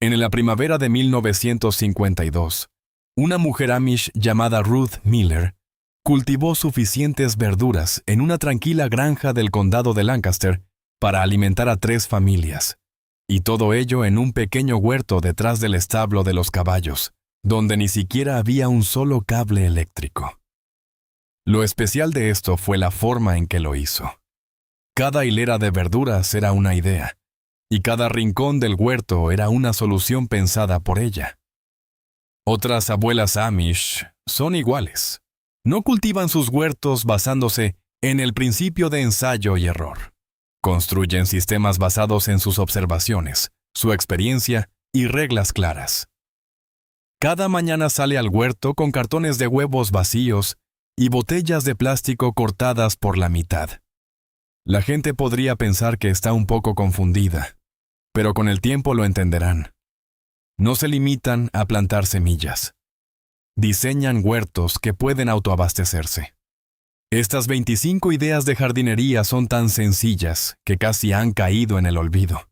En la primavera de 1952, una mujer amish llamada Ruth Miller cultivó suficientes verduras en una tranquila granja del condado de Lancaster para alimentar a 3 familias, y todo ello en un pequeño huerto detrás del establo de los caballos, donde ni siquiera había un solo cable eléctrico. Lo especial de esto fue la forma en que lo hizo. Cada hilera de verduras era una idea, y cada rincón del huerto era una solución pensada por ella. Otras abuelas amish son iguales. No cultivan sus huertos basándose en el principio de ensayo y error. Construyen sistemas basados en sus observaciones, su experiencia y reglas claras. Cada mañana sale al huerto con cartones de huevos vacíos y botellas de plástico cortadas por la mitad. La gente podría pensar que está un poco confundida, pero con el tiempo lo entenderán. No se limitan a plantar semillas. Diseñan huertos que pueden autoabastecerse. Estas 25 ideas de jardinería son tan sencillas que casi han caído en el olvido.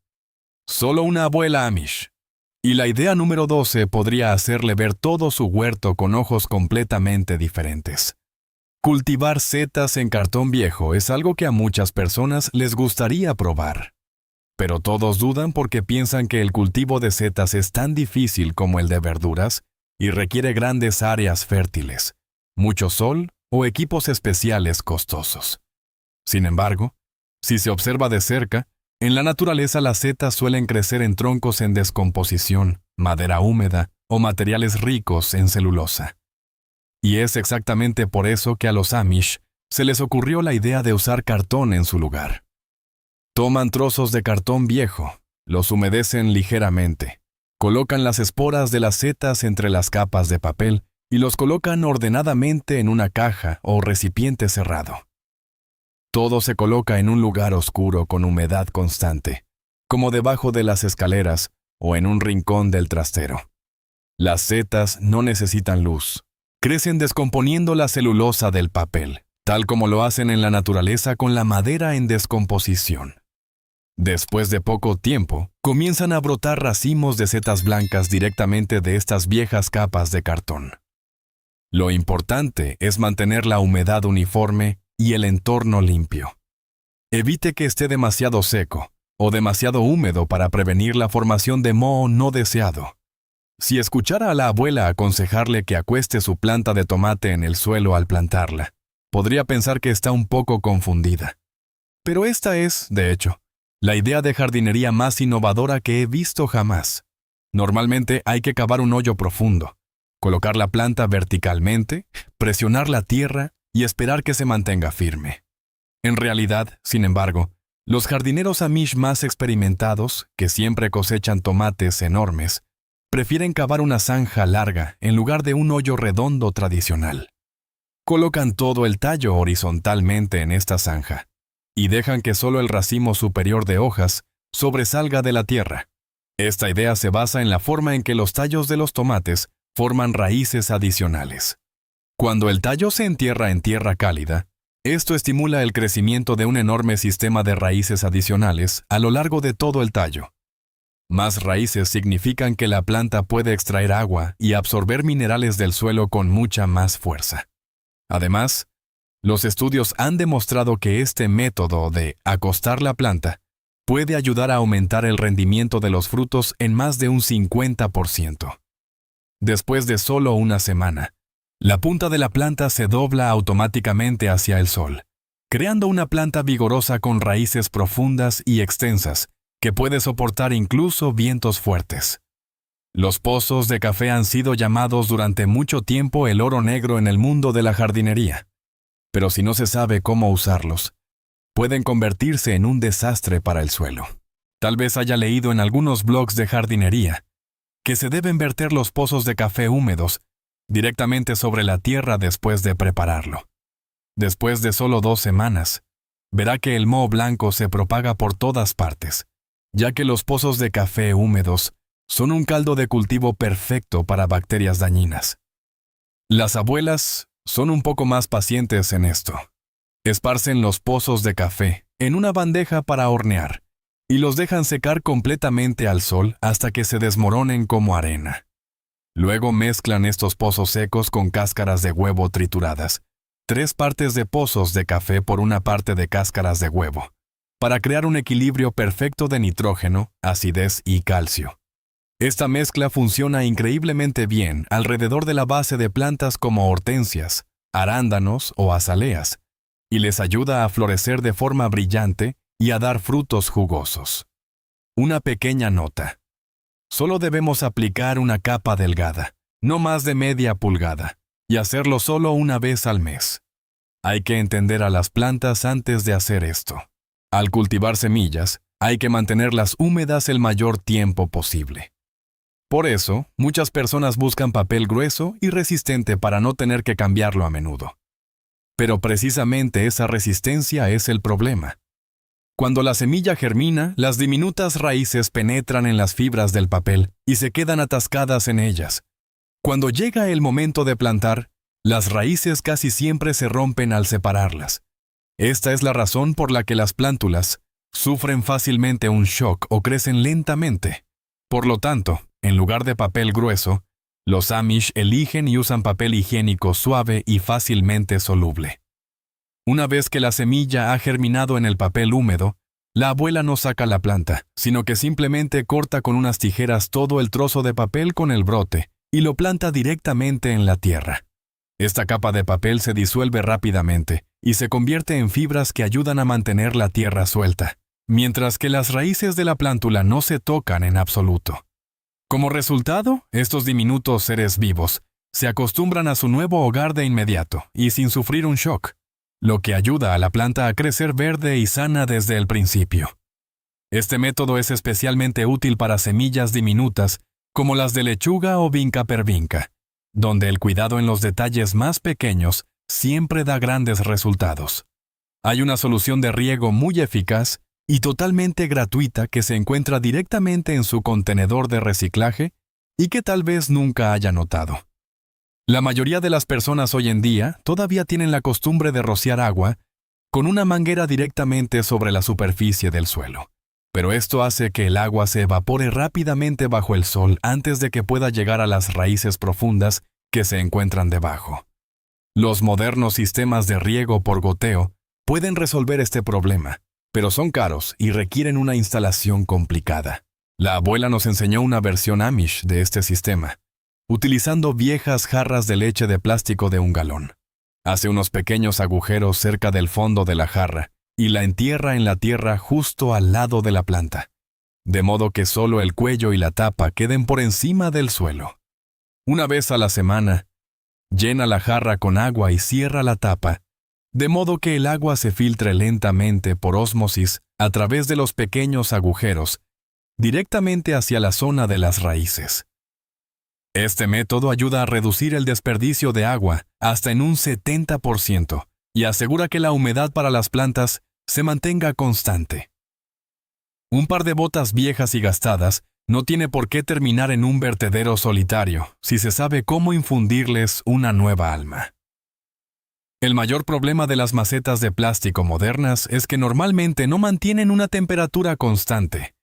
Solo una abuela amish. Y la idea número 12 podría hacerle ver todo su huerto con ojos completamente diferentes. Cultivar setas en cartón viejo es algo que a muchas personas les gustaría probar. Pero todos dudan porque piensan que el cultivo de setas es tan difícil como el de verduras y requiere grandes áreas fértiles, mucho sol o equipos especiales costosos. Sin embargo, si se observa de cerca, en la naturaleza las setas suelen crecer en troncos en descomposición, madera húmeda o materiales ricos en celulosa. Y es exactamente por eso que a los amish se les ocurrió la idea de usar cartón en su lugar. Toman trozos de cartón viejo, los humedecen ligeramente, colocan las esporas de las setas entre las capas de papel y los colocan ordenadamente en una caja o recipiente cerrado. Todo se coloca en un lugar oscuro con humedad constante, como debajo de las escaleras o en un rincón del trastero. Las setas no necesitan luz. Crecen descomponiendo la celulosa del papel, tal como lo hacen en la naturaleza con la madera en descomposición. Después de poco tiempo, comienzan a brotar racimos de setas blancas directamente de estas viejas capas de cartón. Lo importante es mantener la humedad uniforme y el entorno limpio. Evite que esté demasiado seco o demasiado húmedo para prevenir la formación de moho no deseado. Si escuchara a la abuela aconsejarle que acueste su planta de tomate en el suelo al plantarla, podría pensar que está un poco confundida. Pero esta es, de hecho, la idea de jardinería más innovadora que he visto jamás. Normalmente hay que cavar un hoyo profundo, colocar la planta verticalmente, presionar la tierra y esperar que se mantenga firme. En realidad, sin embargo, los jardineros amish más experimentados, que siempre cosechan tomates enormes, prefieren cavar una zanja larga en lugar de un hoyo redondo tradicional. Colocan todo el tallo horizontalmente en esta zanja y dejan que solo el racimo superior de hojas sobresalga de la tierra. Esta idea se basa en la forma en que los tallos de los tomates forman raíces adicionales. Cuando el tallo se entierra en tierra cálida, esto estimula el crecimiento de un enorme sistema de raíces adicionales a lo largo de todo el tallo. Más raíces significan que la planta puede extraer agua y absorber minerales del suelo con mucha más fuerza. Además, los estudios han demostrado que este método de acostar la planta puede ayudar a aumentar el rendimiento de los frutos en más de un 50%. Después de solo una semana, la punta de la planta se dobla automáticamente hacia el sol, creando una planta vigorosa con raíces profundas y extensas que puede soportar incluso vientos fuertes. Los pozos de café han sido llamados durante mucho tiempo el oro negro en el mundo de la jardinería. Pero si no se sabe cómo usarlos, pueden convertirse en un desastre para el suelo. Tal vez haya leído en algunos blogs de jardinería que se deben verter los pozos de café húmedos directamente sobre la tierra después de prepararlo. Después de solo 2 semanas, verá que el moho blanco se propaga por todas partes, ya que los pozos de café húmedos son un caldo de cultivo perfecto para bacterias dañinas. Las abuelas son un poco más pacientes en esto. Esparcen los pozos de café en una bandeja para hornear y los dejan secar completamente al sol hasta que se desmoronen como arena. Luego mezclan estos pozos secos con cáscaras de huevo trituradas, 3 partes de pozos de café por 1 parte de cáscaras de huevo, para crear un equilibrio perfecto de nitrógeno, acidez y calcio. Esta mezcla funciona increíblemente bien alrededor de la base de plantas como hortensias, arándanos o azaleas, y les ayuda a florecer de forma brillante y a dar frutos jugosos. Una pequeña nota. Solo debemos aplicar una capa delgada, no más de media pulgada, y hacerlo solo una vez al mes. Hay que entender a las plantas antes de hacer esto. Al cultivar semillas, hay que mantenerlas húmedas el mayor tiempo posible. Por eso, muchas personas buscan papel grueso y resistente para no tener que cambiarlo a menudo. Pero precisamente esa resistencia es el problema. Cuando la semilla germina, las diminutas raíces penetran en las fibras del papel y se quedan atascadas en ellas. Cuando llega el momento de plantar, las raíces casi siempre se rompen al separarlas. Esta es la razón por la que las plántulas sufren fácilmente un shock o crecen lentamente. Por lo tanto, en lugar de papel grueso, los Amish eligen y usan papel higiénico suave y fácilmente soluble. Una vez que la semilla ha germinado en el papel húmedo, la abuela no saca la planta, sino que simplemente corta con unas tijeras todo el trozo de papel con el brote y lo planta directamente en la tierra. Esta capa de papel se disuelve rápidamente y se convierte en fibras que ayudan a mantener la tierra suelta, mientras que las raíces de la plántula no se tocan en absoluto. Como resultado, estos diminutos seres vivos se acostumbran a su nuevo hogar de inmediato y sin sufrir un shock, lo que ayuda a la planta a crecer verde y sana desde el principio. Este método es especialmente útil para semillas diminutas como las de lechuga o vinca per vinca, donde el cuidado en los detalles más pequeños siempre da grandes resultados. Hay una solución de riego muy eficaz y totalmente gratuita que se encuentra directamente en su contenedor de reciclaje y que tal vez nunca haya notado. La mayoría de las personas hoy en día todavía tienen la costumbre de rociar agua con una manguera directamente sobre la superficie del suelo, pero esto hace que el agua se evapore rápidamente bajo el sol antes de que pueda llegar a las raíces profundas que se encuentran debajo. Los modernos sistemas de riego por goteo pueden resolver este problema, pero son caros y requieren una instalación complicada. La abuela nos enseñó una versión Amish de este sistema, utilizando viejas jarras de leche de plástico de 1 galón. Hace unos pequeños agujeros cerca del fondo de la jarra y la entierra en la tierra justo al lado de la planta, de modo que solo el cuello y la tapa queden por encima del suelo. Una vez a la semana, llena la jarra con agua y cierra la tapa, de modo que el agua se filtre lentamente por ósmosis a través de los pequeños agujeros, directamente hacia la zona de las raíces. Este método ayuda a reducir el desperdicio de agua hasta en un 70% y asegura que la humedad para las plantas se mantenga constante. Un par de botas viejas y gastadas no tiene por qué terminar en un vertedero solitario si se sabe cómo infundirles una nueva alma. El mayor problema de las macetas de plástico modernas es que normalmente no mantienen una temperatura constante,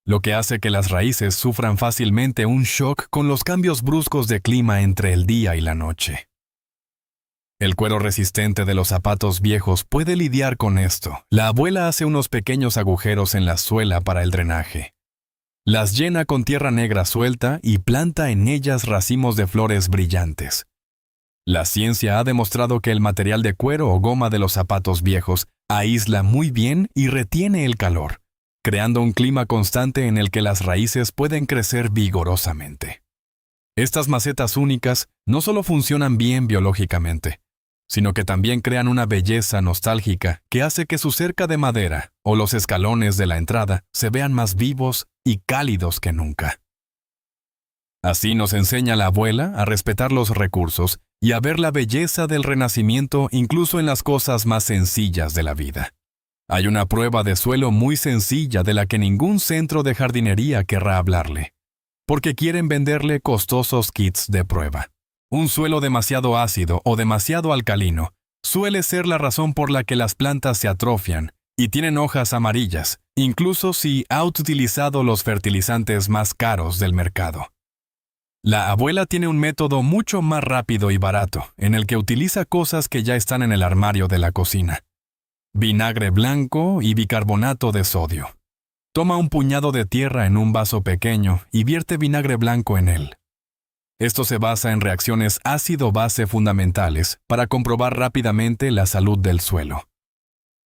lo que hace que las raíces sufran fácilmente un shock con los cambios bruscos de clima entre el día y la noche. El cuero resistente de los zapatos viejos puede lidiar con esto. La abuela hace unos pequeños agujeros en la suela para el drenaje. Las llena con tierra negra suelta y planta en ellas racimos de flores brillantes. La ciencia ha demostrado que el material de cuero o goma de los zapatos viejos aísla muy bien y retiene el calor, creando un clima constante en el que las raíces pueden crecer vigorosamente. Estas macetas únicas no solo funcionan bien biológicamente, sino que también crean una belleza nostálgica que hace que su cerca de madera o los escalones de la entrada se vean más vivos y cálidos que nunca. Así nos enseña la abuela a respetar los recursos y a ver la belleza del renacimiento incluso en las cosas más sencillas de la vida. Hay una prueba de suelo muy sencilla de la que ningún centro de jardinería querrá hablarle, porque quieren venderle costosos kits de prueba. Un suelo demasiado ácido o demasiado alcalino suele ser la razón por la que las plantas se atrofian y tienen hojas amarillas, incluso si ha utilizado los fertilizantes más caros del mercado. La abuela tiene un método mucho más rápido y barato, en el que utiliza cosas que ya están en el armario de la cocina. Vinagre blanco y bicarbonato de sodio. Toma un puñado de tierra en un vaso pequeño y vierte vinagre blanco en él. Esto se basa en reacciones ácido-base fundamentales para comprobar rápidamente la salud del suelo.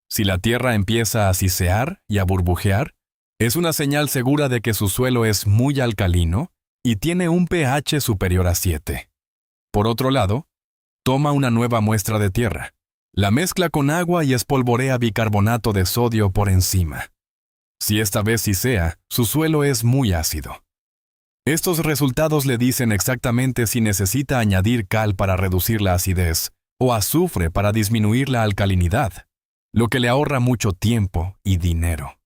Si la tierra empieza a sisear y a burbujear, es una señal segura de que su suelo es muy alcalino y tiene un pH superior a 7. Por otro lado, toma una nueva muestra de tierra, la mezcla con agua y espolvorea bicarbonato de sodio por encima. Si esta vez sisea, su suelo es muy ácido. Estos resultados le dicen exactamente si necesita añadir cal para reducir la acidez o azufre para disminuir la alcalinidad, lo que le ahorra mucho tiempo y dinero.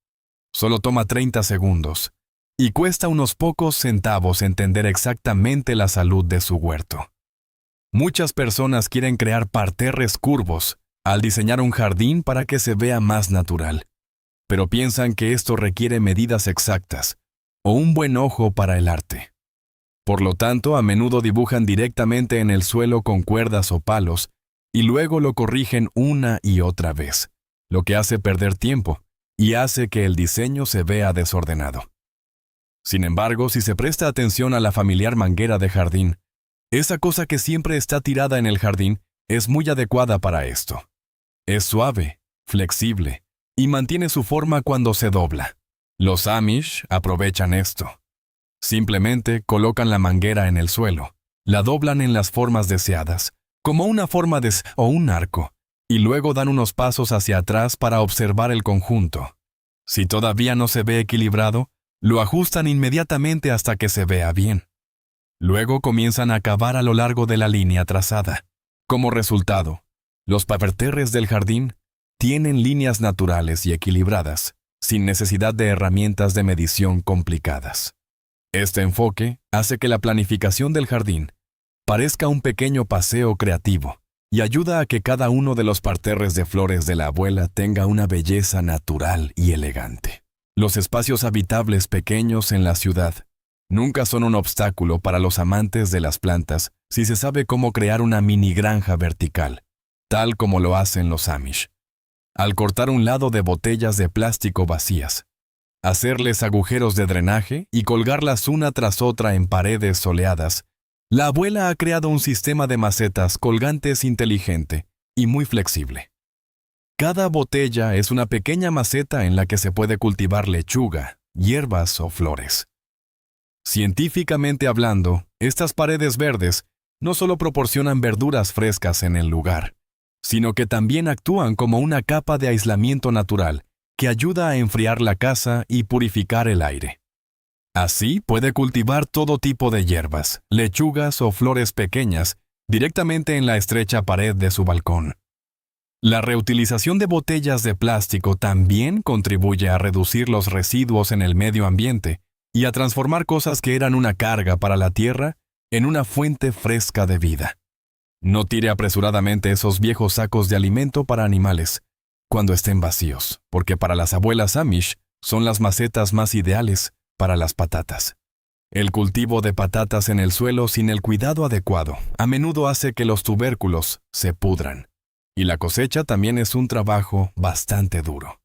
Solo toma 30 segundos y cuesta unos pocos centavos entender exactamente la salud de su huerto. Muchas personas quieren crear parterres curvos al diseñar un jardín para que se vea más natural, pero piensan que esto requiere medidas exactas o un buen ojo para el arte. Por lo tanto, a menudo dibujan directamente en el suelo con cuerdas o palos y luego lo corrigen una y otra vez, lo que hace perder tiempo y hace que el diseño se vea desordenado. Sin embargo, si se presta atención a la familiar manguera de jardín, esa cosa que siempre está tirada en el jardín es muy adecuada para esto. Es suave, flexible y mantiene su forma cuando se dobla. Los Amish aprovechan esto. Simplemente colocan la manguera en el suelo, la doblan en las formas deseadas, como una forma de o un arco, y luego dan unos pasos hacia atrás para observar el conjunto. Si todavía no se ve equilibrado, lo ajustan inmediatamente hasta que se vea bien. Luego comienzan a cavar a lo largo de la línea trazada. Como resultado, los parterres del jardín tienen líneas naturales y equilibradas, sin necesidad de herramientas de medición complicadas. Este enfoque hace que la planificación del jardín parezca un pequeño paseo creativo y ayuda a que cada uno de los parterres de flores de la abuela tenga una belleza natural y elegante. Los espacios habitables pequeños en la ciudad nunca son un obstáculo para los amantes de las plantas si se sabe cómo crear una mini granja vertical, tal como lo hacen los Amish. Al cortar un lado de botellas de plástico vacías, hacerles agujeros de drenaje y colgarlas una tras otra en paredes soleadas, la abuela ha creado un sistema de macetas colgantes inteligente y muy flexible. Cada botella es una pequeña maceta en la que se puede cultivar lechuga, hierbas o flores. Científicamente hablando, estas paredes verdes no solo proporcionan verduras frescas en el lugar, sino que también actúan como una capa de aislamiento natural que ayuda a enfriar la casa y purificar el aire. Así puede cultivar todo tipo de hierbas, lechugas o flores pequeñas directamente en la estrecha pared de su balcón. La reutilización de botellas de plástico también contribuye a reducir los residuos en el medio ambiente y a transformar cosas que eran una carga para la tierra en una fuente fresca de vida. No tire apresuradamente esos viejos sacos de alimento para animales cuando estén vacíos, porque para las abuelas Amish son las macetas más ideales para las patatas. El cultivo de patatas en el suelo sin el cuidado adecuado a menudo hace que los tubérculos se pudran. Y la cosecha también es un trabajo bastante duro.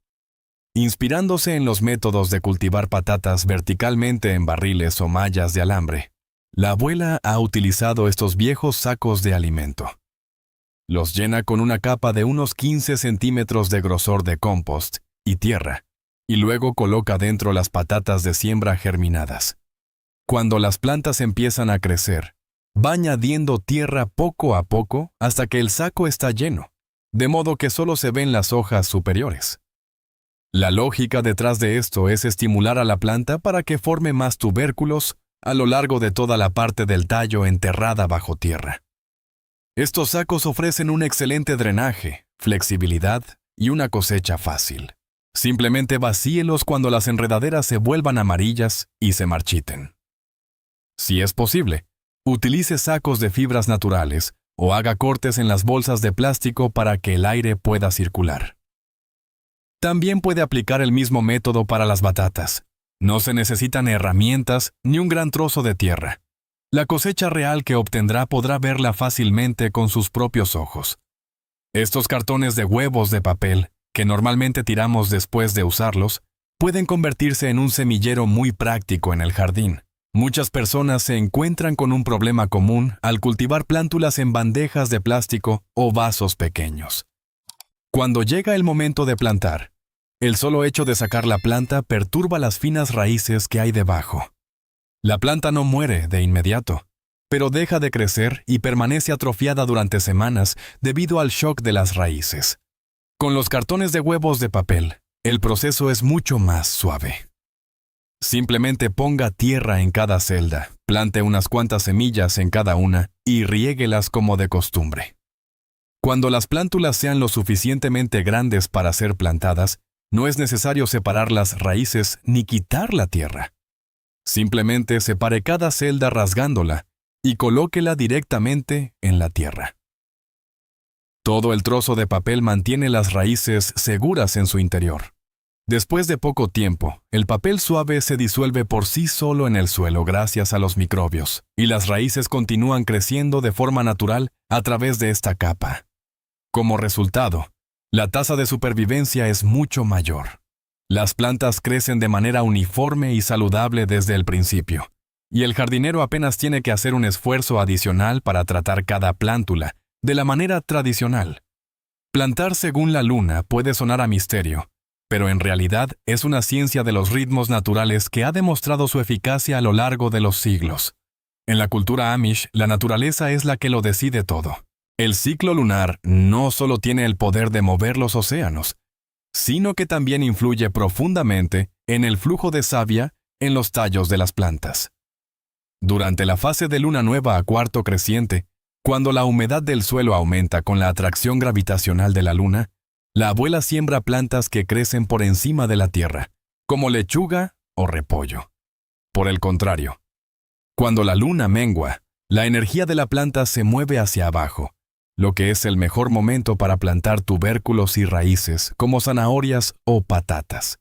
Inspirándose en los métodos de cultivar patatas verticalmente en barriles o mallas de alambre, la abuela ha utilizado estos viejos sacos de alimento. Los llena con una capa de unos 15 centímetros de grosor de compost y tierra, y luego coloca dentro las patatas de siembra germinadas. Cuando las plantas empiezan a crecer, va añadiendo tierra poco a poco hasta que el saco está lleno, de modo que solo se ven las hojas superiores. La lógica detrás de esto es estimular a la planta para que forme más tubérculos a lo largo de toda la parte del tallo enterrada bajo tierra. Estos sacos ofrecen un excelente drenaje, flexibilidad y una cosecha fácil. Simplemente vacíelos cuando las enredaderas se vuelvan amarillas y se marchiten. Si es posible, utilice sacos de fibras naturales o haga cortes en las bolsas de plástico para que el aire pueda circular. También puede aplicar el mismo método para las batatas. No se necesitan herramientas ni un gran trozo de tierra. La cosecha real que obtendrá podrá verla fácilmente con sus propios ojos. Estos cartones de huevos de papel, que normalmente tiramos después de usarlos, pueden convertirse en un semillero muy práctico en el jardín. Muchas personas se encuentran con un problema común al cultivar plántulas en bandejas de plástico o vasos pequeños. Cuando llega el momento de plantar, el solo hecho de sacar la planta perturba las finas raíces que hay debajo. La planta no muere de inmediato, pero deja de crecer y permanece atrofiada durante semanas debido al shock de las raíces. Con los cartones de huevos de papel, el proceso es mucho más suave. Simplemente ponga tierra en cada celda, plante unas cuantas semillas en cada una y riéguelas como de costumbre. Cuando las plántulas sean lo suficientemente grandes para ser plantadas, no es necesario separar las raíces ni quitar la tierra. Simplemente separe cada celda rasgándola y colóquela directamente en la tierra. Todo el trozo de papel mantiene las raíces seguras en su interior. Después de poco tiempo, el papel suave se disuelve por sí solo en el suelo gracias a los microbios, y las raíces continúan creciendo de forma natural a través de esta capa. Como resultado, la tasa de supervivencia es mucho mayor. Las plantas crecen de manera uniforme y saludable desde el principio, y el jardinero apenas tiene que hacer un esfuerzo adicional para tratar cada plántula de la manera tradicional. Plantar según la luna puede sonar a misterio, pero en realidad es una ciencia de los ritmos naturales que ha demostrado su eficacia a lo largo de los siglos. En la cultura Amish, la naturaleza es la que lo decide todo. El ciclo lunar no solo tiene el poder de mover los océanos, sino que también influye profundamente en el flujo de savia en los tallos de las plantas. Durante la fase de luna nueva a cuarto creciente, cuando la humedad del suelo aumenta con la atracción gravitacional de la luna, la abuela siembra plantas que crecen por encima de la tierra, como lechuga o repollo. Por el contrario, cuando la luna mengua, la energía de la planta se mueve hacia abajo, lo que es el mejor momento para plantar tubérculos y raíces como zanahorias o patatas.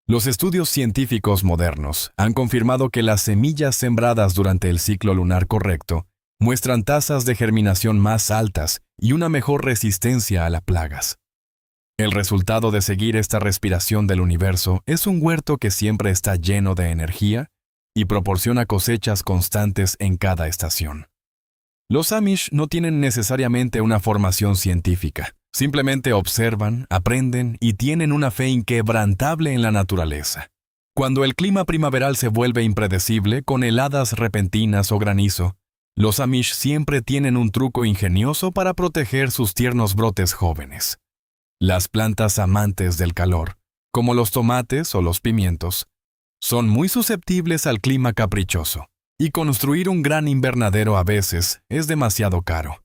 Los estudios científicos modernos han confirmado que las semillas sembradas durante el ciclo lunar correcto muestran tasas de germinación más altas y una mejor resistencia a las plagas. El resultado de seguir esta respiración del universo es un huerto que siempre está lleno de energía y proporciona cosechas constantes en cada estación. Los Amish no tienen necesariamente una formación científica, simplemente observan, aprenden y tienen una fe inquebrantable en la naturaleza. Cuando el clima primaveral se vuelve impredecible con heladas repentinas o granizo, los Amish siempre tienen un truco ingenioso para proteger sus tiernos brotes jóvenes. Las plantas amantes del calor, como los tomates o los pimientos, son muy susceptibles al clima caprichoso, y construir un gran invernadero a veces es demasiado caro.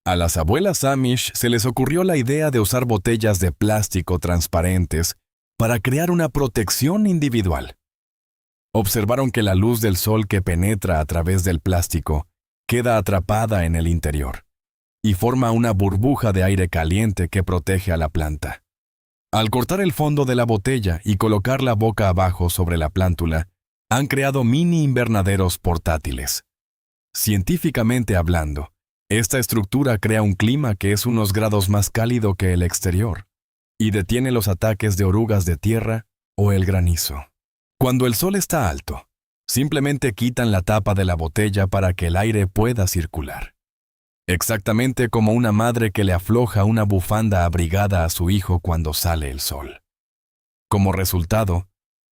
A las abuelas Amish se les ocurrió la idea de usar botellas de plástico transparentes para crear una protección individual. Observaron que la luz del sol que penetra a través del plástico queda atrapada en el interior y forma una burbuja de aire caliente que protege a la planta. Al cortar el fondo de la botella y colocarla boca abajo sobre la plántula, han creado mini invernaderos portátiles. Científicamente hablando, esta estructura crea un clima que es unos grados más cálido que el exterior y detiene los ataques de orugas de tierra o el granizo. Cuando el sol está alto, simplemente quitan la tapa de la botella para que el aire pueda circular. Exactamente como una madre que le afloja una bufanda abrigada a su hijo cuando sale el sol. Como resultado,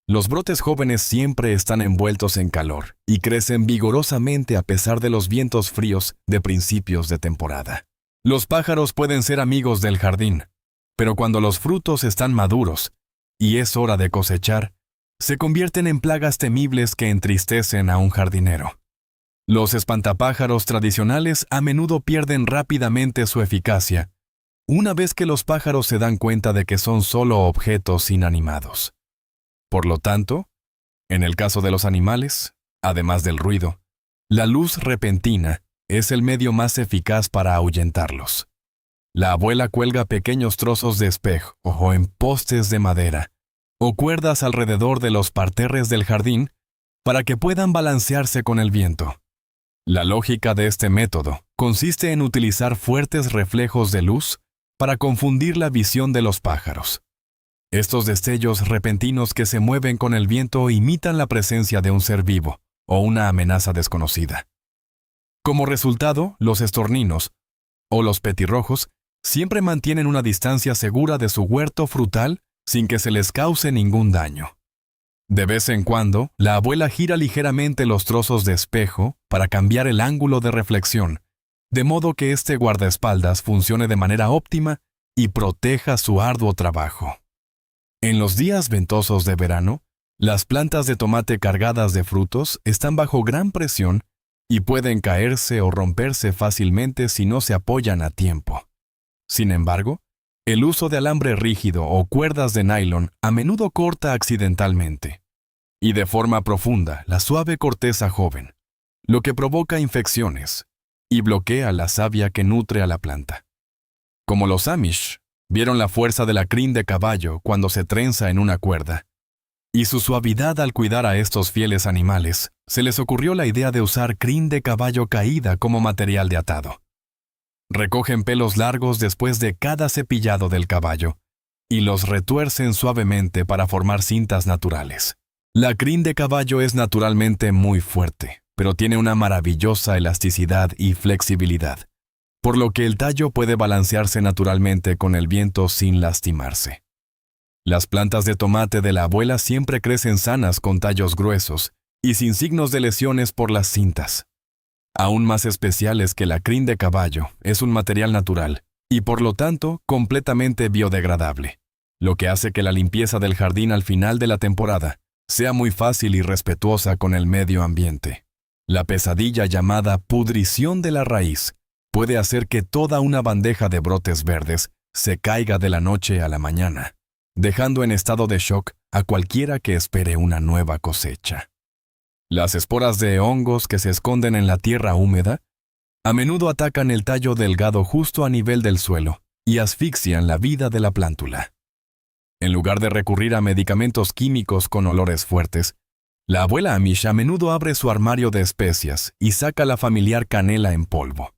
los brotes jóvenes siempre están envueltos en calor y crecen vigorosamente a pesar de los vientos fríos de principios de temporada. Los pájaros pueden ser amigos del jardín, pero cuando los frutos están maduros y es hora de cosechar, se convierten en plagas temibles que entristecen a un jardinero. Los espantapájaros tradicionales a menudo pierden rápidamente su eficacia, una vez que los pájaros se dan cuenta de que son solo objetos inanimados. Por lo tanto, en el caso de los animales, además del ruido, la luz repentina es el medio más eficaz para ahuyentarlos. La abuela cuelga pequeños trozos de espejo o en postes de madera o cuerdas alrededor de los parterres del jardín para que puedan balancearse con el viento. La lógica de este método consiste en utilizar fuertes reflejos de luz para confundir la visión de los pájaros. Estos destellos repentinos que se mueven con el viento imitan la presencia de un ser vivo o una amenaza desconocida. Como resultado, los estorninos, o los petirrojos, siempre mantienen una distancia segura de su huerto frutal sin que se les cause ningún daño. De vez en cuando, la abuela gira ligeramente los trozos de espejo para cambiar el ángulo de reflexión, de modo que este guardaespaldas funcione de manera óptima y proteja su arduo trabajo. En los días ventosos de verano, las plantas de tomate cargadas de frutos están bajo gran presión y pueden caerse o romperse fácilmente si no se apoyan a tiempo. Sin embargo, el uso de alambre rígido o cuerdas de nylon a menudo corta accidentalmente y de forma profunda la suave corteza joven, lo que provoca infecciones y bloquea la savia que nutre a la planta. Como los Amish, vieron la fuerza de la crin de caballo cuando se trenza en una cuerda, y su suavidad al cuidar a estos fieles animales, se les ocurrió la idea de usar crin de caballo caída como material de atado. Recogen pelos largos después de cada cepillado del caballo y los retuercen suavemente para formar cintas naturales. La crin de caballo es naturalmente muy fuerte, pero tiene una maravillosa elasticidad y flexibilidad, por lo que el tallo puede balancearse naturalmente con el viento sin lastimarse. Las plantas de tomate de la abuela siempre crecen sanas con tallos gruesos y sin signos de lesiones por las cintas. Aún más especiales que la crin de caballo, es un material natural y por lo tanto completamente biodegradable, lo que hace que la limpieza del jardín al final de la temporada sea muy fácil y respetuosa con el medio ambiente. La pesadilla llamada pudrición de la raíz puede hacer que toda una bandeja de brotes verdes se caiga de la noche a la mañana, dejando en estado de shock a cualquiera que espere una nueva cosecha. Las esporas de hongos que se esconden en la tierra húmeda a menudo atacan el tallo delgado justo a nivel del suelo y asfixian la vida de la plántula. En lugar de recurrir a medicamentos químicos con olores fuertes, la abuela Amish a menudo abre su armario de especias y saca la familiar canela en polvo.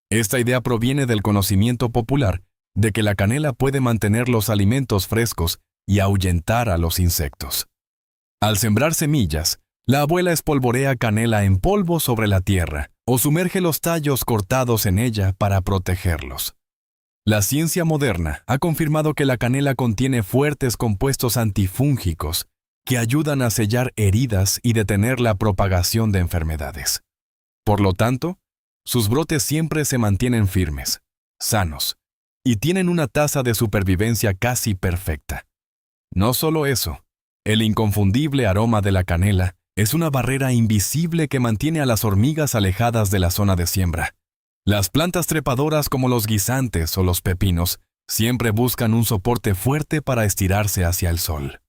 Esta idea proviene del conocimiento popular de que la canela puede mantener los alimentos frescos y ahuyentar a los insectos. Al sembrar semillas, la abuela espolvorea canela en polvo sobre la tierra o sumerge los tallos cortados en ella para protegerlos. La ciencia moderna ha confirmado que la canela contiene fuertes compuestos antifúngicos que ayudan a sellar heridas y detener la propagación de enfermedades. Por lo tanto, sus brotes siempre se mantienen firmes, sanos, y tienen una tasa de supervivencia casi perfecta. No solo eso, el inconfundible aroma de la canela es una barrera invisible que mantiene a las hormigas alejadas de la zona de siembra. Las plantas trepadoras como los guisantes o los pepinos siempre buscan un soporte fuerte para estirarse hacia el sol.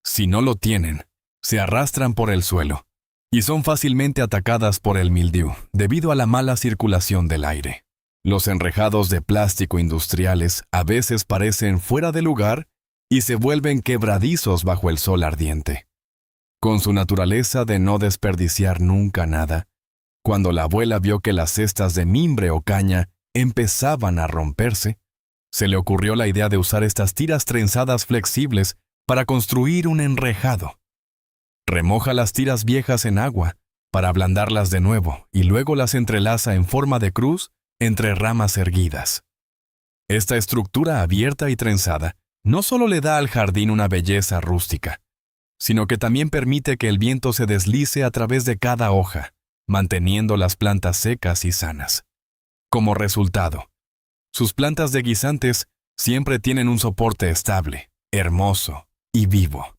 Si no lo tienen, se arrastran por el suelo y son fácilmente atacadas por el mildiu debido a la mala circulación del aire. Los enrejados de plástico industriales a veces parecen fuera de lugar y se vuelven quebradizos bajo el sol ardiente. Con su naturaleza de no desperdiciar nunca nada, cuando la abuela vio que las cestas de mimbre o caña empezaban a romperse, se le ocurrió la idea de usar estas tiras trenzadas flexibles para construir un enrejado. Remoja las tiras viejas en agua para ablandarlas de nuevo y luego las entrelaza en forma de cruz entre ramas erguidas. Esta estructura abierta y trenzada no solo le da al jardín una belleza rústica, sino que también permite que el viento se deslice a través de cada hoja, manteniendo las plantas secas y sanas. Como resultado, sus plantas de guisantes siempre tienen un soporte estable, hermoso y vivo.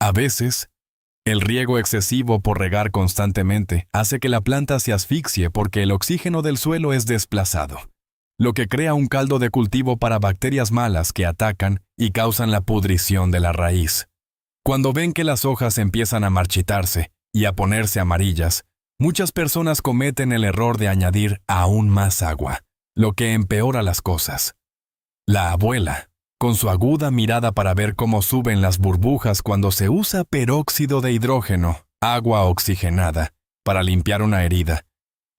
A veces, el riego excesivo por regar constantemente hace que la planta se asfixie porque el oxígeno del suelo es desplazado, lo que crea un caldo de cultivo para bacterias malas que atacan y causan la pudrición de la raíz. Cuando ven que las hojas empiezan a marchitarse y a ponerse amarillas, muchas personas cometen el error de añadir aún más agua, lo que empeora las cosas. La abuela, con su aguda mirada para ver cómo suben las burbujas cuando se usa peróxido de hidrógeno, agua oxigenada, para limpiar una herida,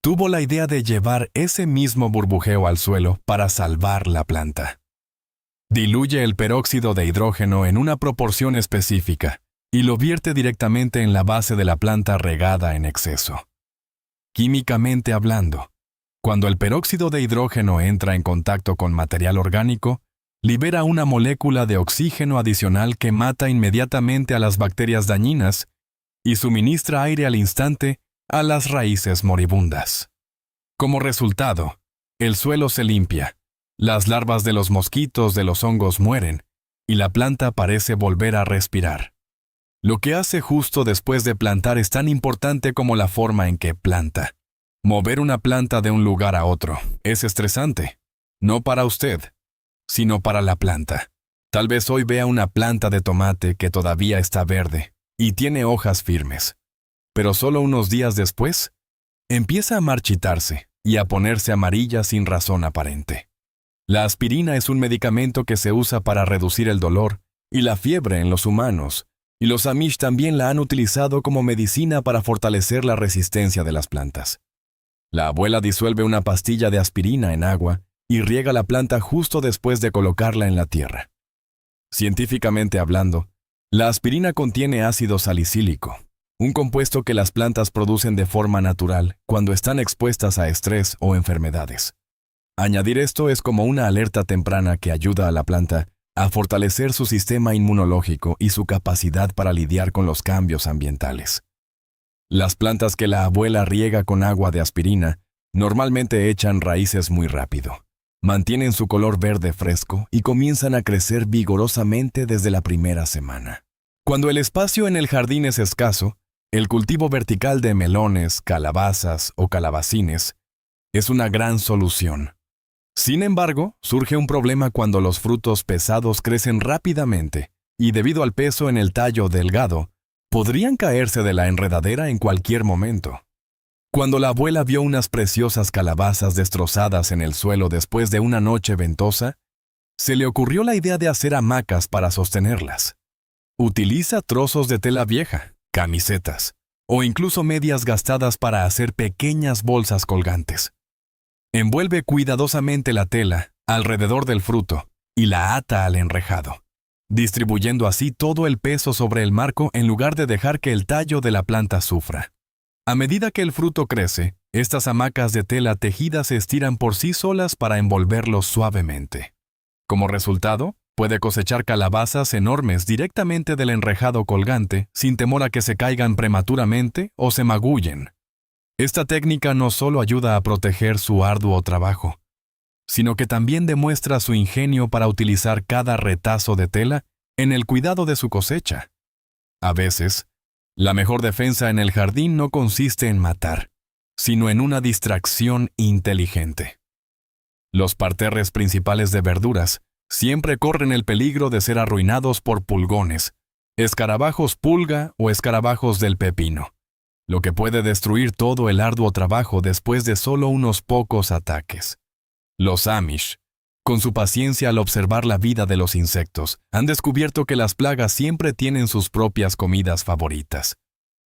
tuvo la idea de llevar ese mismo burbujeo al suelo para salvar la planta. Diluye el peróxido de hidrógeno en una proporción específica y lo vierte directamente en la base de la planta regada en exceso. Químicamente hablando, cuando el peróxido de hidrógeno entra en contacto con material orgánico, libera una molécula de oxígeno adicional que mata inmediatamente a las bacterias dañinas y suministra aire al instante a las raíces moribundas. Como resultado, el suelo se limpia, las larvas de los mosquitos de los hongos mueren y la planta parece volver a respirar. Lo que hace justo después de plantar es tan importante como la forma en que planta. Mover una planta de un lugar a otro es estresante, no para usted, sino para la planta. Tal vez hoy vea una planta de tomate que todavía está verde y tiene hojas firmes, pero solo unos días después, empieza a marchitarse y a ponerse amarilla sin razón aparente. La aspirina es un medicamento que se usa para reducir el dolor y la fiebre en los humanos, y los Amish también la han utilizado como medicina para fortalecer la resistencia de las plantas. La abuela disuelve una pastilla de aspirina en agua y riega la planta justo después de colocarla en la tierra. Científicamente hablando, la aspirina contiene ácido salicílico, un compuesto que las plantas producen de forma natural cuando están expuestas a estrés o enfermedades. Añadir esto es como una alerta temprana que ayuda a la planta a fortalecer su sistema inmunológico y su capacidad para lidiar con los cambios ambientales. Las plantas que la abuela riega con agua de aspirina normalmente echan raíces muy rápido, mantienen su color verde fresco y comienzan a crecer vigorosamente desde la primera semana. Cuando el espacio en el jardín es escaso, el cultivo vertical de melones, calabazas o calabacines es una gran solución. Sin embargo, surge un problema cuando los frutos pesados crecen rápidamente y debido al peso en el tallo delgado, podrían caerse de la enredadera en cualquier momento. Cuando la abuela vio unas preciosas calabazas destrozadas en el suelo después de una noche ventosa, se le ocurrió la idea de hacer hamacas para sostenerlas. Utiliza trozos de tela vieja, camisetas o incluso medias gastadas para hacer pequeñas bolsas colgantes. Envuelve cuidadosamente la tela alrededor del fruto y la ata al enrejado, distribuyendo así todo el peso sobre el marco en lugar de dejar que el tallo de la planta sufra. A medida que el fruto crece, estas hamacas de tela tejida se estiran por sí solas para envolverlo suavemente. Como resultado, puede cosechar calabazas enormes directamente del enrejado colgante sin temor a que se caigan prematuramente o se magullen. Esta técnica no solo ayuda a proteger su arduo trabajo, sino que también demuestra su ingenio para utilizar cada retazo de tela en el cuidado de su cosecha. A veces, la mejor defensa en el jardín no consiste en matar, sino en una distracción inteligente. Los parterres principales de verduras siempre corren el peligro de ser arruinados por pulgones, escarabajos pulga o escarabajos del pepino, lo que puede destruir todo el arduo trabajo después de solo unos pocos ataques. Los Amish, con su paciencia al observar la vida de los insectos, han descubierto que las plagas siempre tienen sus propias comidas favoritas.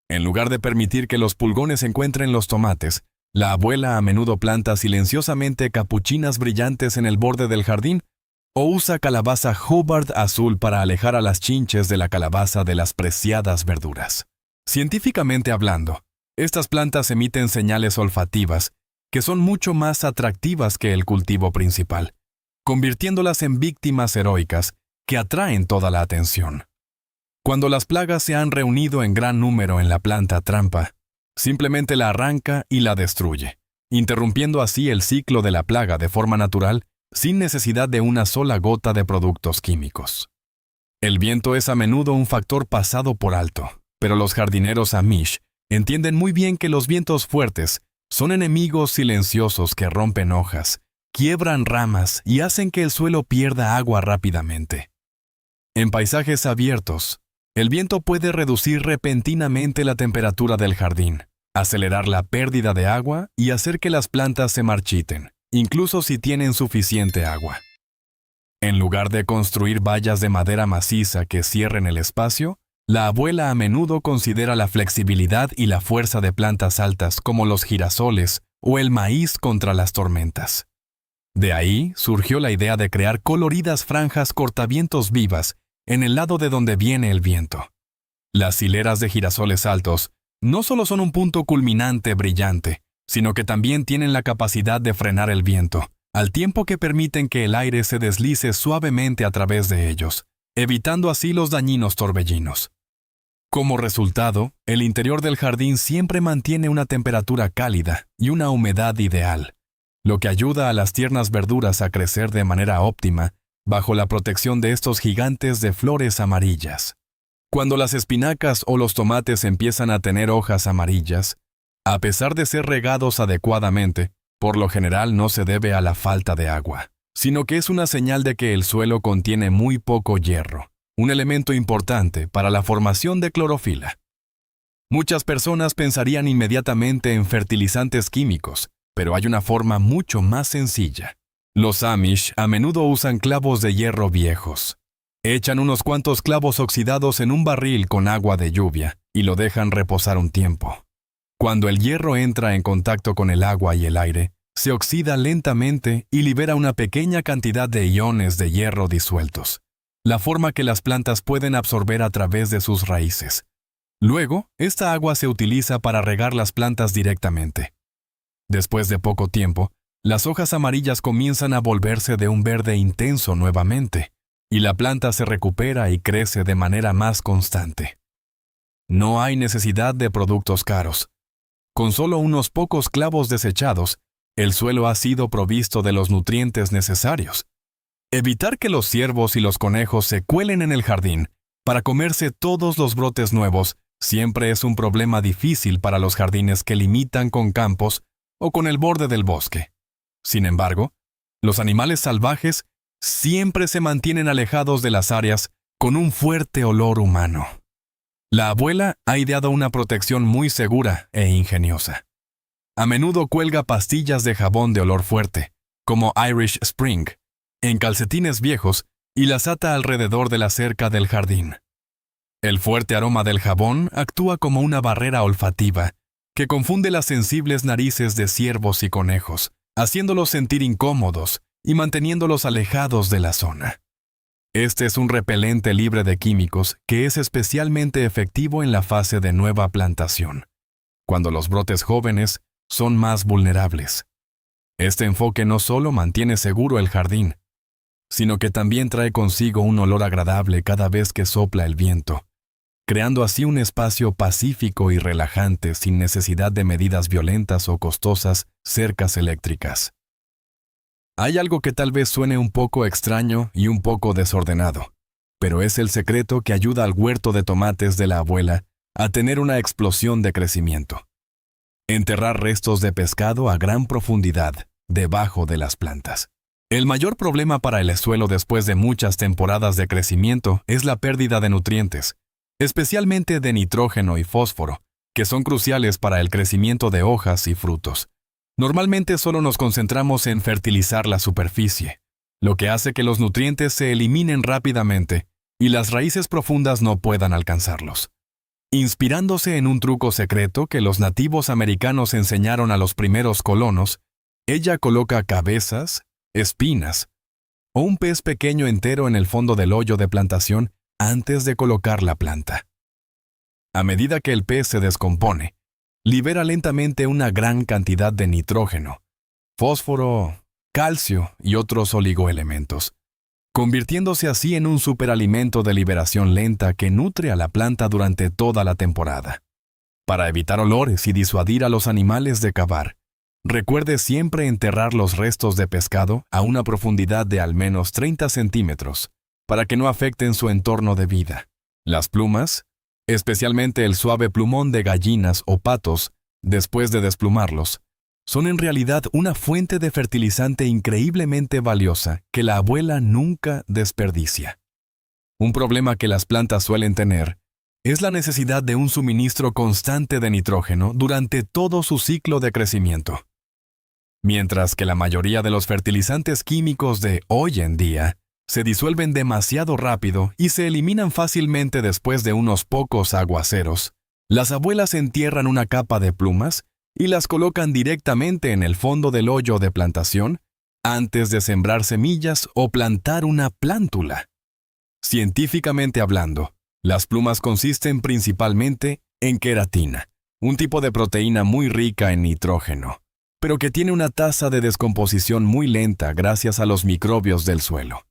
En lugar de permitir que los pulgones encuentren los tomates, la abuela a menudo planta silenciosamente capuchinas brillantes en el borde del jardín o usa calabaza Hubbard azul para alejar a las chinches de la calabaza de las preciadas verduras. Científicamente hablando, estas plantas emiten señales olfativas que son mucho más atractivas que el cultivo principal, convirtiéndolas en víctimas heroicas que atraen toda la atención. Cuando las plagas se han reunido en gran número en la planta trampa, simplemente la arranca y la destruye, interrumpiendo así el ciclo de la plaga de forma natural sin necesidad de una sola gota de productos químicos. El viento es a menudo un factor pasado por alto, pero los jardineros Amish entienden muy bien que los vientos fuertes son enemigos silenciosos que rompen hojas, quiebran ramas y hacen que el suelo pierda agua rápidamente. En paisajes abiertos, el viento puede reducir repentinamente la temperatura del jardín, acelerar la pérdida de agua y hacer que las plantas se marchiten. incluso si tienen suficiente agua. En lugar de construir vallas de madera maciza que cierren el espacio, la abuela a menudo considera la flexibilidad y la fuerza de plantas altas como los girasoles o el maíz contra las tormentas. De ahí surgió la idea de crear coloridas franjas cortavientos vivas en el lado de donde viene el viento. Las hileras de girasoles altos no solo son un punto culminante brillante, sino que también tienen la capacidad de frenar el viento, al tiempo que permiten que el aire se deslice suavemente a través de ellos, evitando así los dañinos torbellinos. Como resultado, el interior del jardín siempre mantiene una temperatura cálida y una humedad ideal, lo que ayuda a las tiernas verduras a crecer de manera óptima bajo la protección de estos gigantes de flores amarillas. Cuando las espinacas o los tomates empiezan a tener hojas amarillas, a pesar de ser regados adecuadamente, por lo general no se debe a la falta de agua, sino que es una señal de que el suelo contiene muy poco hierro, un elemento importante para la formación de clorofila. Muchas personas pensarían inmediatamente en fertilizantes químicos, pero hay una forma mucho más sencilla. Los Amish a menudo usan clavos de hierro viejos. Echan unos cuantos clavos oxidados en un barril con agua de lluvia y lo dejan reposar un tiempo. Cuando el hierro entra en contacto con el agua y el aire, se oxida lentamente y libera una pequeña cantidad de iones de hierro disueltos, la forma que las plantas pueden absorber a través de sus raíces. Luego, esta agua se utiliza para regar las plantas directamente. Después de poco tiempo, las hojas amarillas comienzan a volverse de un verde intenso nuevamente, y la planta se recupera y crece de manera más constante. No hay necesidad de productos caros. Con solo unos pocos clavos desechados, el suelo ha sido provisto de los nutrientes necesarios. Evitar que los ciervos y los conejos se cuelen en el jardín para comerse todos los brotes nuevos siempre es un problema difícil para los jardines que limitan con campos o con el borde del bosque. Sin embargo, los animales salvajes siempre se mantienen alejados de las áreas con un fuerte olor humano. La abuela ha ideado una protección muy segura e ingeniosa. A menudo cuelga pastillas de jabón de olor fuerte, como Irish Spring, en calcetines viejos y las ata alrededor de la cerca del jardín. El fuerte aroma del jabón actúa como una barrera olfativa que confunde las sensibles narices de ciervos y conejos, haciéndolos sentir incómodos y manteniéndolos alejados de la zona. Este es un repelente libre de químicos que es especialmente efectivo en la fase de nueva plantación, cuando los brotes jóvenes son más vulnerables. Este enfoque no solo mantiene seguro el jardín, sino que también trae consigo un olor agradable cada vez que sopla el viento, creando así un espacio pacífico y relajante sin necesidad de medidas violentas o costosas cercas eléctricas. Hay algo que tal vez suene un poco extraño y un poco desordenado, pero es el secreto que ayuda al huerto de tomates de la abuela a tener una explosión de crecimiento. Enterrar restos de pescado a gran profundidad debajo de las plantas. El mayor problema para el suelo después de muchas temporadas de crecimiento es la pérdida de nutrientes, especialmente de nitrógeno y fósforo, que son cruciales para el crecimiento de hojas y frutos. Normalmente solo nos concentramos en fertilizar la superficie, lo que hace que los nutrientes se eliminen rápidamente y las raíces profundas no puedan alcanzarlos. Inspirándose en un truco secreto que los nativos americanos enseñaron a los primeros colonos, ella coloca cabezas, espinas o un pez pequeño entero en el fondo del hoyo de plantación antes de colocar la planta. A medida que el pez se descompone, libera lentamente una gran cantidad de nitrógeno, fósforo, calcio y otros oligoelementos, convirtiéndose así en un superalimento de liberación lenta que nutre a la planta durante toda la temporada. Para evitar olores y disuadir a los animales de cavar, recuerde siempre enterrar los restos de pescado a una profundidad de al menos 30 centímetros para que no afecten su entorno de vida. Las plumas, especialmente el suave plumón de gallinas o patos, después de desplumarlos, son en realidad una fuente de fertilizante increíblemente valiosa que la abuela nunca desperdicia. Un problema que las plantas suelen tener es la necesidad de un suministro constante de nitrógeno durante todo su ciclo de crecimiento. Mientras que la mayoría de los fertilizantes químicos de hoy en día se disuelven demasiado rápido y se eliminan fácilmente después de unos pocos aguaceros, las abuelas entierran una capa de plumas y las colocan directamente en el fondo del hoyo de plantación antes de sembrar semillas o plantar una plántula. Científicamente hablando, las plumas consisten principalmente en queratina, un tipo de proteína muy rica en nitrógeno, pero que tiene una tasa de descomposición muy lenta gracias a los microbios del suelo.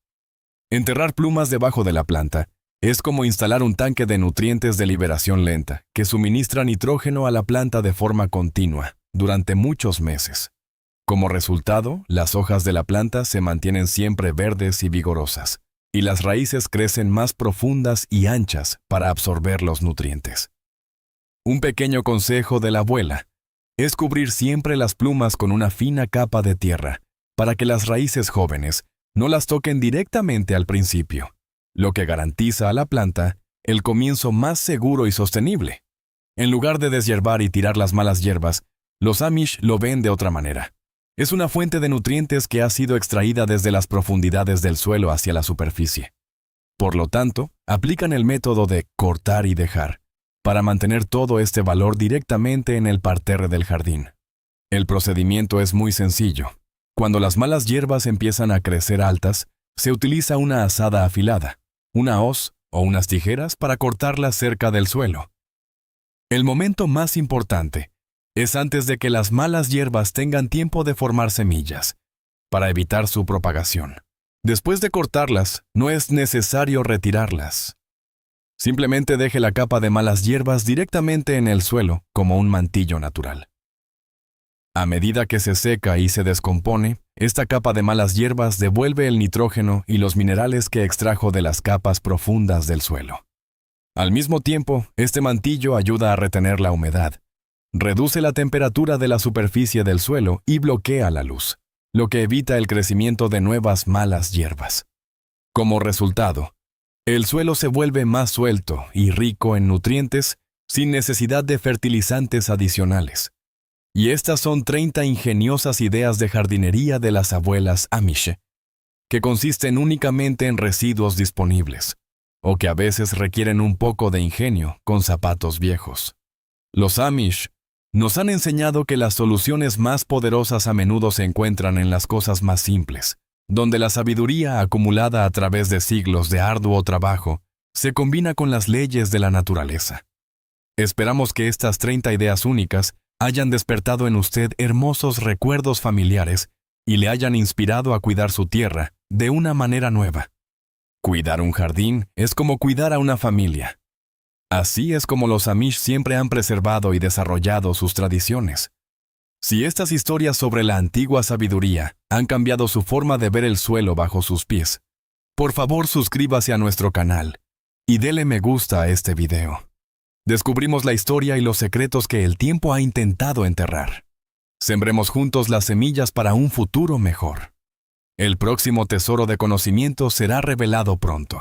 Enterrar plumas debajo de la planta es como instalar un tanque de nutrientes de liberación lenta que suministra nitrógeno a la planta de forma continua durante muchos meses. Como resultado, las hojas de la planta se mantienen siempre verdes y vigorosas, y las raíces crecen más profundas y anchas para absorber los nutrientes. Un pequeño consejo de la abuela es cubrir siempre las plumas con una fina capa de tierra para que las raíces jóvenes no las toquen directamente al principio, lo que garantiza a la planta el comienzo más seguro y sostenible. En lugar de deshiervar y tirar las malas hierbas, los Amish lo ven de otra manera. Es una fuente de nutrientes que ha sido extraída desde las profundidades del suelo hacia la superficie. Por lo tanto, aplican el método de cortar y dejar para mantener todo este valor directamente en el parterre del jardín. El procedimiento es muy sencillo. Cuando las malas hierbas empiezan a crecer altas, se utiliza una azada afilada, una hoz o unas tijeras para cortarlas cerca del suelo. El momento más importante es antes de que las malas hierbas tengan tiempo de formar semillas, para evitar su propagación. Después de cortarlas, no es necesario retirarlas. Simplemente deje la capa de malas hierbas directamente en el suelo como un mantillo natural. A medida que se seca y se descompone, esta capa de malas hierbas devuelve el nitrógeno y los minerales que extrajo de las capas profundas del suelo. Al mismo tiempo, este mantillo ayuda a retener la humedad, reduce la temperatura de la superficie del suelo y bloquea la luz, lo que evita el crecimiento de nuevas malas hierbas. Como resultado, el suelo se vuelve más suelto y rico en nutrientes sin necesidad de fertilizantes adicionales. Y estas son 30 ingeniosas ideas de jardinería de las abuelas Amish, que consisten únicamente en residuos disponibles, o que a veces requieren un poco de ingenio con zapatos viejos. Los Amish nos han enseñado que las soluciones más poderosas a menudo se encuentran en las cosas más simples, donde la sabiduría acumulada a través de siglos de arduo trabajo se combina con las leyes de la naturaleza. Esperamos que estas 30 ideas únicas hayan despertado en usted hermosos recuerdos familiares y le hayan inspirado a cuidar su tierra de una manera nueva. Cuidar un jardín es como cuidar a una familia. Así es como los Amish siempre han preservado y desarrollado sus tradiciones. Si estas historias sobre la antigua sabiduría han cambiado su forma de ver el suelo bajo sus pies, por favor suscríbase a nuestro canal y dele me gusta a este video. Descubrimos la historia y los secretos que el tiempo ha intentado enterrar. Sembremos juntos las semillas para un futuro mejor. El próximo tesoro de conocimiento será revelado pronto.